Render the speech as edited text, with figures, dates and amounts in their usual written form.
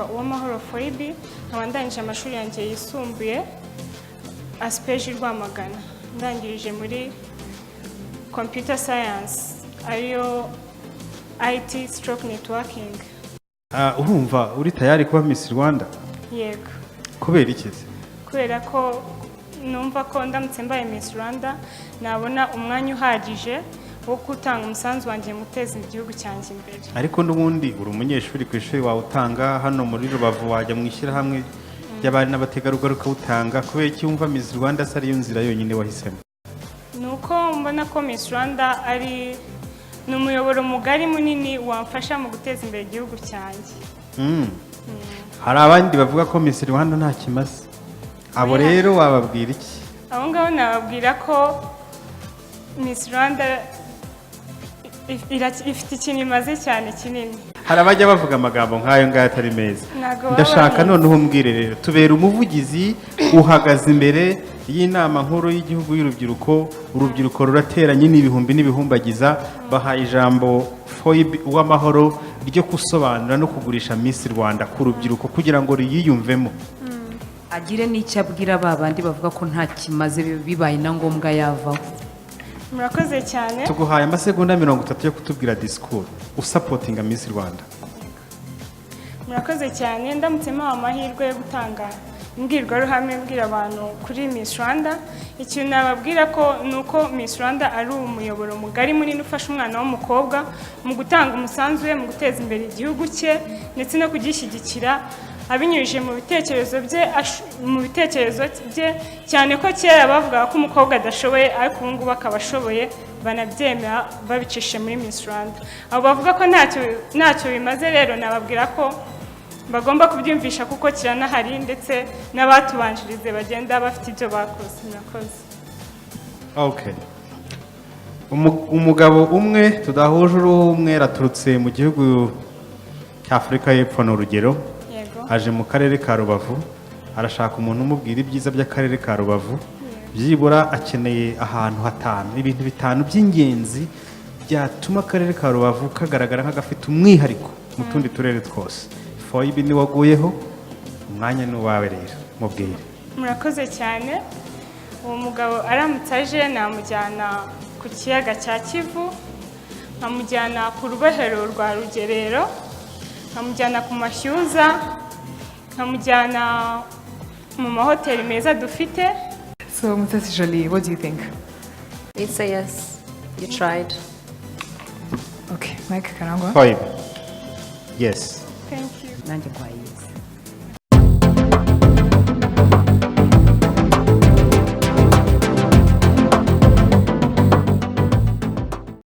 nitwa Uwamahoro Phoebe, nkaba ndangije amashuri yanjye yisumbuye Aspeje Rwamagana. Ndangirije muri Computer Science ariyo IT/Networking. Urumva uri tayari kuba Miss Rwanda? Yego. Kubera iki? Kubera ko numva ko ndamutse mbaye Miss Rwanda nabona umwanya uhagije wo gutanga umusanzu wanjye muteza igihugu cyanjye imbere. Ariko n'ubundi uri umunyeshuri ku ishuri wawe utanga hano muri Rubavu wajya mu ishyirahamwe ry'abari n'abategarugori ukawutanga, kubera iki wumva Miss Rwanda se ariyo nzira yonyine wahisemo? Nuko mbona ko Miss Rwanda ari n'umuyoboro mugari munini wamfasha mu guteza imbere igihugu cyanjye. Hari abandi bavuga ko Miss Rwanda nta kimaze, abo rero wababwira iki? Abo ngabo nababwira ko Miss Rwanda ifite ikintu imaze cyane kinini. Hari abajya bavuga amagambo nk'ayo ngayo atari meza. Ndashaka noneho umbwire rero, tubera umuvugizi, uhagaze imbere y'inama nkuru y'igihugu y'urubyiruko, urubyiruko rurateranye n'ibihumbi n'ibihumbagiza, bahaye ijambo Phoebe Uwamahoro ryo gusobanura no kugurisha Miss Rwanda ku rubyiruko kugira ngo ruyiyumvemo. Agire n'icyo abwira babandi bavuga ko nta kimaze bibaye na ngombwa yavaho. Murakoze cyane. Tuguhaye amasegonda 30 yo kutubwira discours usapotinga Miss Rwanda. Murakoze cyane. Ndamutse mpawe amahirwe yo gutanga imbwirwaruhame mbwira abantu kuri Miss Rwanda. Ikintu nababwira ko nuko Miss Rwanda ari umuyoboro mugari munini ufasha umwana w'umukobwa mu gutanga umusanzu we mu guteza imbere igihugu cye ndetse no kugishyigikira abinyujije mu bitekerezo bye, cyane ko kera bavuga ko umukobwa adashoboye ariko ubu ngubu akaba ashoboye, banabyemera babicishe muri Miss Rwanda. Abo bavuga ko ntacyo bimaze rero nababwira ko bagomba kubyumvisha kuko kiranahari ndetse n'abatubanjirize bagenda bafite ibyo bakoze. Murakoze. Okay. Umugabo umwe tudahuje uruhu umwe raturutse mu gihugu cy'Afrika y'Epfo n'urugero. Aje mu karere ka Rubavu, arashaka umuntu umubwira ibyiza by'akarere ka Rubavu, byibura akeneye ahantu hatanu, ibintu bitanu by'ingenzi byatuma akarere ka Rubavu kagaragara nk'agafite umwihariko mu tundi turere twose. Phoebe ni waguyeho, umwanya ni uwawe rero, mubwire. Murakoze cyane. Uwo mugabo aramutse aje namujyana ku kiyaga cya Kivu, nkamujyana ku rubohero rwa Rugerero, nkamujyana ku mashyuza, nkamujyana mu mahoteli meza dufite. So Mutesi Jolie, what do you think? It's a yes. You tried. Okay, Mike Karangwa. Phoebe. Yes. Thank you. Nanjye kwa yes.